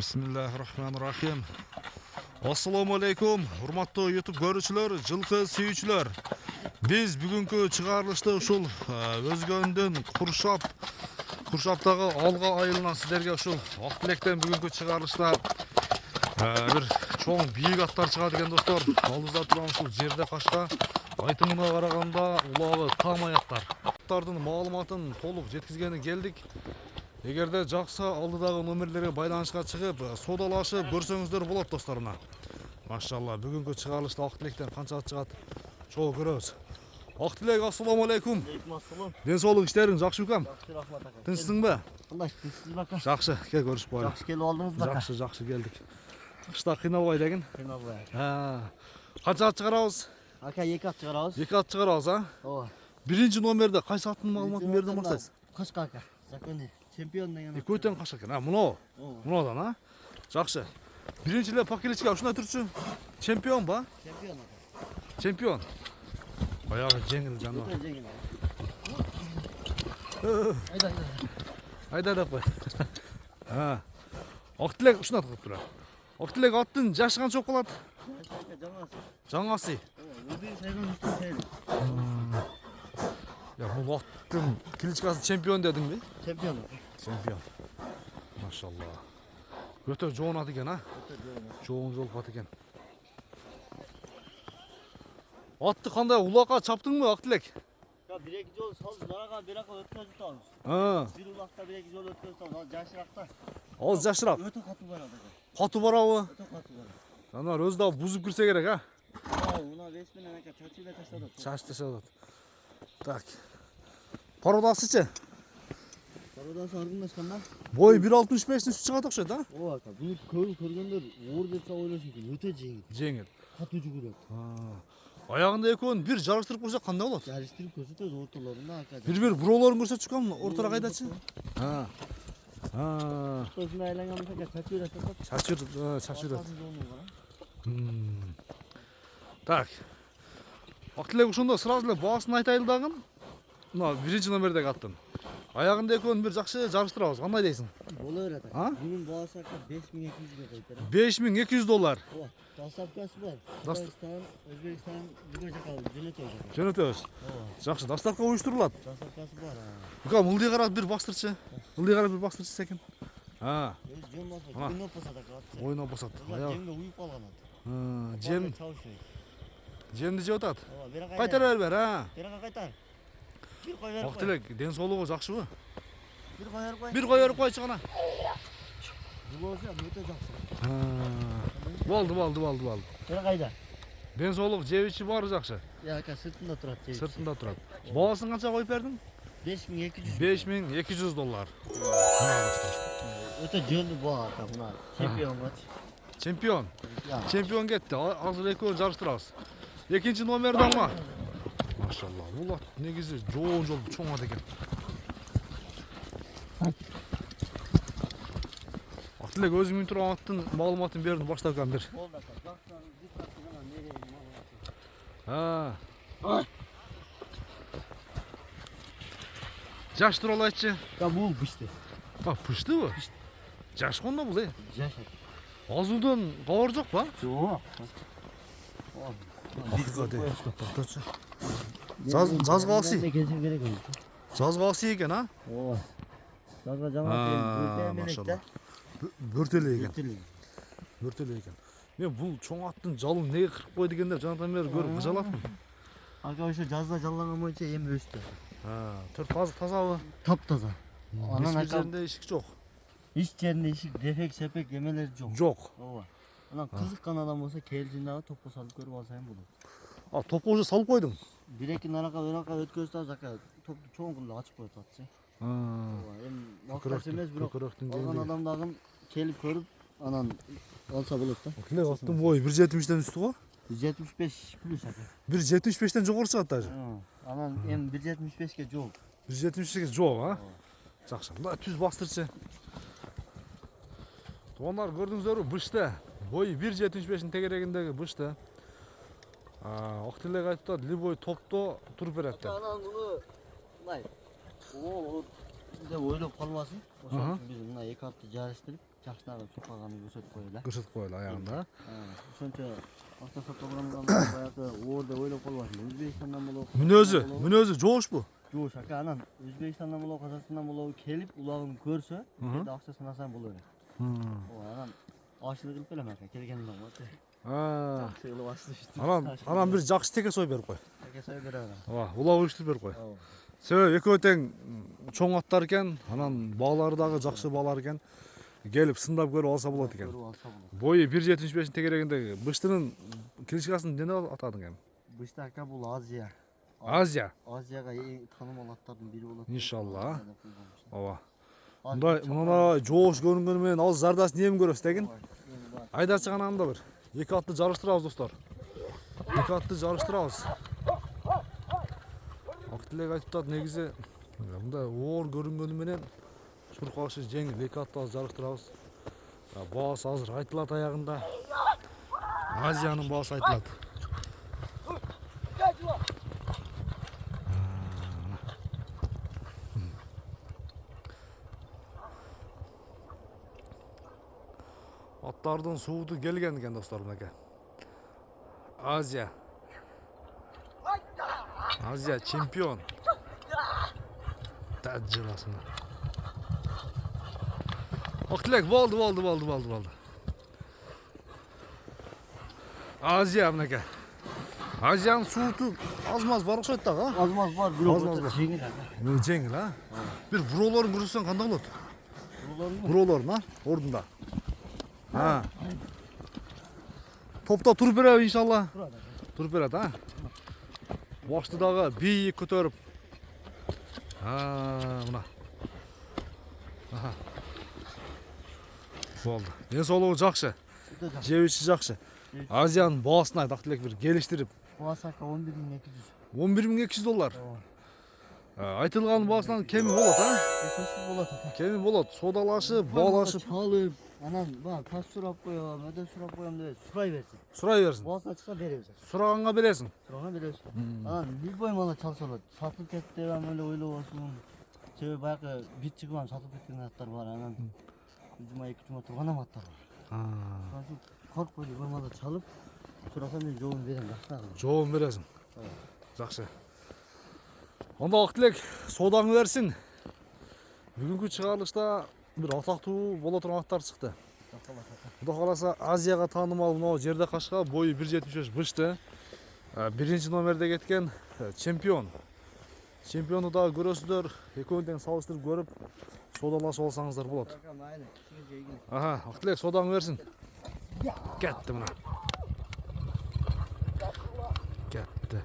Bismillahirrahmanirrahim. Assalamu alaikum. Hurmatlı YouTube görүүчүлөр, жылкы сүйүүчүлөр. Biz бүгүнкү чыгарылышты ушул өзгөндөн Куршаптагы алга айылынан сиздерге ушул ак тилектен бүгүнкү чыгарылышта бир чоң бийик аттар чыгат экен достор. Алдыбызда турган ушул жерде кашка айтымына караганда улабы там аяктар. Аттардын маалыматын толук жеткизгени келдик. Эгерде жакса алдыдагы номерлерге байланышка чыгып, содалашып көрсөңүздөр болот досторумна. Машалла, бүгүнкү чыгарылышта ак тилектен канча ат чыгат, чогуу көрөбүз. Ак тилек, ассаламу алейкум. Алейкум ассалам. Ден соолук иштериң жакшы бекем? Жакшы, рахмат ака. Тынчсыңбы? Кандай, тынчсыз бака? Жакшы, кел көрүшүп коелу. Жакшы келип алдыңыз бака? Жакшы келдик. Кышта кыйналбай дегин. Кыйналбай. Канча ат чыгарабыз? Ака 2 ат чыгарабыз. 2 ат чыгарабыз, а? Ооба. Биринчи номерде кайсы аттын маалыматын бердиң баштайсыз? Кашка ака. Законный чемпион деген. Экөөтөн кашка экен. Мынау. Мынаудан, а? Жакшы. Биринчиле пакеличке ушундай турчу. Чемпион ба? Чемпион ака. Чемпион. Баягы жеңил жаныбар. Өтө жеңил. Айда деп кой. Ак тилек ушундай кылып турат. Ак тилек аттын жашы канча болуп калат? Жаңасы. Өзү сайган үстүн сайры. Я бул аттын кличкасы чемпион дедиңби? Чемпион. Чемпион. Машалла. Өтө жоон ат экен, а? Өтө жоон. Жоон болуп ат экен. Атты кандай улакка чаптыңбы, ак тилек? Ya 1-2 жол салып, нарага бирака өткөзүп атабыз. Бир улакта 1-2 жол өткөзүп атабыз. Ал жашыракта. Ал жашыраак. Өтө катуу барат ака. Катуу барабы? Өтө катуу барат. Жаныбар өзү да бузуп кирсе керек, а? Мына лес менен ака чачылай таштадык. Чач таштадык. Так. Породасычы? Породасы аргындашкан да. Бой 1.65-тин үстү чыгат окшойт, а? Ооба ака. Буну көргөндөр оор деп ойлошу мүмкүн. Өтө жеңил. Жеңил. Катуу жүгүрөт. Аягында экөөнү бир жарыштырып койсок кандай болот? Жарыштырып көрсөтөбүз ортолорунда ака. Бир буроолорун көрсөтчүкөн ортора кайдачы? Ортосунда айланган болсо чачыр атат. Чачыр. Так. Ак тилек ошондо сразу эле баасын айтайлы дагы. Мына биринчи номердеги аттын. Аягында экөөнү бир жакшы жарыштырабыз. Кандай дейсиң? Боло берет ака. Бүгүн баасы ака $5200 коюп берет. $5200. Ооба. Доставкасы бар. Кыргызстан, Өзбекстан, бүгүн жака жөнөтөбүз. Жөнөтөбүз. Ооба. Жакшы, доставка уюштурулат. Доставкасы бар. Букам ылдый карап бир бастырчы. Ылдый карап бир бастырчы секин. Өз жөн басат. Ойноп басат ака. Ойноп басат. Жемге уюп калган ат. Жемди жеп атат. Ооба, бирок Кайтара бер, а? Бирок кайтар. Ак тилек, ден соолугу жакшыбы? Бир коюп кой. Койчу гана. Булоосу өтө жакшы. Болду. Бирок кайда? Ден соолук жебичи баары жакшы. Ака сыртында турат. Сыртында турат. Баасын канча коюп бердиң? $5200. $5200. Өтө жөнү баа ака мына. Чемпион бат. Чемпион. Чемпион кетти. Азыр экөө жарыштырабыз. Экинчи номерди алма. Машалла. Бул ат негизи жоон жол чоң ат экен. Ак тилек өзү минип турган аттын маалыматын бердим баштапкан бир. Болду ака. Жакшынан диктатыгынан берейин. Жаш тууралуу айтчы. Бул бишти. Пыштыбы? Жаш кондо бул, Жаш. Азуудан кабар жок ба? Жок. Токточу. Жазгалсы. Жазгалсы экен, а? Ооба. Жазга жаман машалла. Бөртөлө экен. Мен бул чоң аттын жалын неге кырып кой дегенде жанатан бери көрүп кыжалатмын. Ака ошо жазда жалланган боюнча эми өстү. Төрт казык тазабы? Таптаза. Анан жеринде ишик жок. Иш жеринде ишик, дефек, сепек эмелер жок. Жок. Ооба. Анан кызыккан адам болсо келжиндагы топко салып көрүп алсаң болот. Топко уже салып койдуң. 1-2 нарака өткөзүп атабыз ака. Топту чоң кылып ачып коюп атат. Ооба. Эми макташ эмес, бирок алган адам дагы келип көрүп, анан алса болот да. Тилек аттын бою 1.70-тен үстү го? 1.75 плюс ака. 1.75-тен жогору чыгат даже. Анан эми 1.75ке жол. 1.75ке жол, а? Жакшы. Мына түз бастырчы. Туугандар, көрдүңүздөрбү? Бышты. Бою 1.75-тин тегерегиндеги бышты. Ак тилек айтып атат, любой топто туруп берет деп. Анан буну мындай деп ойлоп калбасын. Ошон үчүн биз мына 2 атты жарыштырып жакшынагы сукаганы көрсөтүп эле. Көрсөтүп коелу аягында. Ошончо автосап программадан баягы оорду ойлоп калбасын. Өзбекстандан болобу. Мүнөзү жоошпу? Жууш ака, анан Өзбекстандан болобу, Казакстандан болобу келип улагын көрсө, бизде акчасын асаң боло берет. Анан ашыгы кылып келем ака, келгенден болот. Жакшы кылып ашты. Анан бир жакшы теке сой берип кой. Теке сой берем. Улап өйүштүрүп берип кой. Себеби экөө тең чоң аттар экен, анан баалары дагы жакшы баалар экен. Келип сындап көрүп алса болот экен. Бою 1.75 тегерегинде быштынын кличкасын эмне деп атадың эми? Бышты ака бул Азия. Азияга эң таанымал аттардын бири болот. Иншалла. Ооба. Мындай жоош көрүнгөнү менен ал зардасын эми көрөбүз дегин. Айдарчы канагында бир 2 атты жарыштырабыз достор. 2 атты жарыштырабыз. Актилек айтып атат, негизи мындай оор көрүнгөнү менен чуркашы жеңил 2 атты жарыштырабыз. Баасы азыр айтылат аягында. Азиянын баасы айтылат. Аттардын сууду келген экен достор мынакей. Азия чемпион. Тажырасына. Актилек болду. Азия мынакей. Азиянын сууду аз-маз бар окшойт дагы, а? Аз-маз бар, бирок жеңил ака. Жеңил, а? Бир буролорун көрсөтсөң кандай болот? Буролорун, а? Ордунда. Топта туруп береби иншалла. Туруп берет, а? Башты дагы бийик көтөрүп. Мына. Болду. Ден соолугу жакшы. Жеп ичи жакшы. Азиянын баасына Актилек бир келиштирип. Баасы ака 11.200. 11.200 доллар. Айтылган баасынан кеми болот, а? Сөзсүз болот ака. Кеми болот. Содалашып, баалашып, чалып, анан таш сурап коем, өдө сурап коем деп сурай берсин. сурай берсин. Баасына чыкса беребиз. Сураганга бересиң. Сураган беребиз. Анан любой мала чалса болот. Сатылып кетти деп эле ойлобосун. Себеби баягы бит чыгып сатылып кеткен аттар бар. Анан жума 2 жума турган аттар бар. Коркпой любой мала чалып, сурасам мен жообун берем, жакшы. Жообун бересиң. Жакшы. Онда Актилек содаңы берсин. Бүгүнкү чыгарылышта бир атактуу боло турган аттар чыкты. Кудай кааласа Азияга таанымал мына жерде кашка бою 1.75 бышты. Биринчи номерде кеткен чемпион. Чемпионду дагы көрөсүздөр. Экөөнү тең салыштырып көрүп, содалашып алсаңыздар болот. Актилек содаңы берсин. Кетти мына. Кетти.